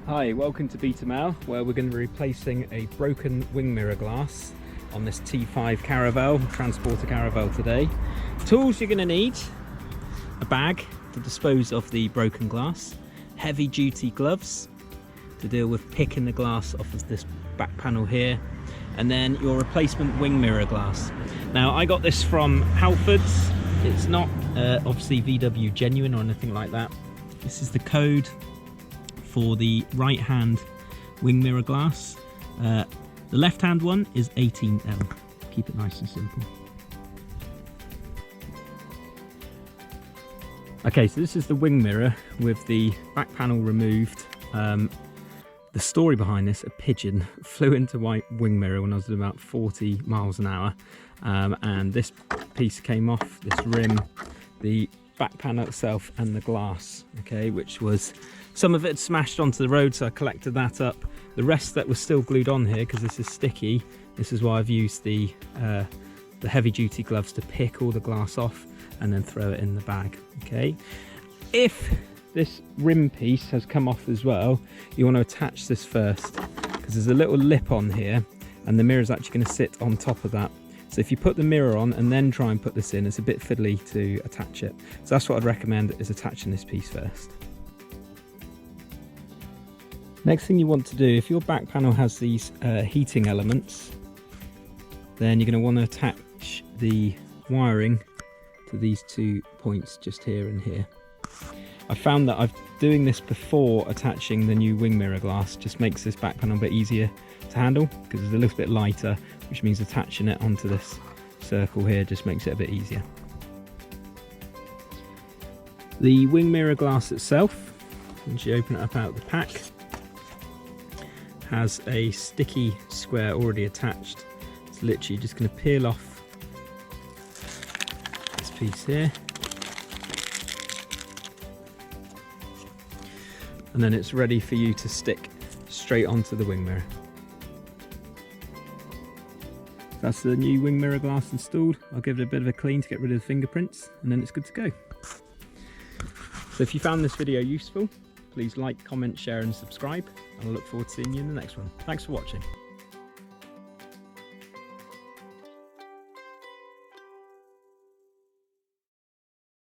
Hi, welcome to Beta Mail, where we're going to be replacing a broken wing mirror glass on this T5 Caravelle, transporter Caravelle today. Tools you're going to need: a bag to dispose of the broken glass, heavy duty gloves to deal with picking the glass off of this back panel here, and then your replacement wing mirror glass. Now, I got this from Halfords. It's not obviously VW genuine or anything like that. This is the code for the right hand wing mirror glass. The left hand one is 18L. Keep it nice and simple. Okay, so this is the wing mirror with the back panel removed. The story behind this: a pigeon flew into my wing mirror when I was at about 40 miles an hour, and this piece came off, this rim, the back panel itself and the glass, okay, which was, some of it had smashed onto the road, so I collected that up. The rest that was still glued on here, because this is sticky, this is why I've used the heavy duty gloves to pick all the glass off and then throw it in the bag. Okay, if this rim piece has come off as well, you want to attach this first, because there's a little lip on here and the mirror is actually going to sit on top of that. So if you put the mirror on and then try and put this in, it's a bit fiddly to attach it. So that's what I'd recommend, is attaching this piece first. Next thing you want to do, if your back panel has these heating elements, then you're going to want to attach the wiring to these 2 points just here and here. I found that doing this before attaching the new wing mirror glass just makes this back panel a bit easier to handle, because it's a little bit lighter, which means attaching it onto this circle here just makes it a bit easier. The wing mirror glass itself, once you open it up out of the pack, has a sticky square already attached. It's literally just going to peel off this piece here, and then it's ready for you to stick straight onto the wing mirror. That's the new wing mirror glass installed. I'll give it a bit of a clean to get rid of the fingerprints, and then it's good to go. So if you found this video useful, please like, comment, share and subscribe, and I look forward to seeing you in the next one. Thanks for watching.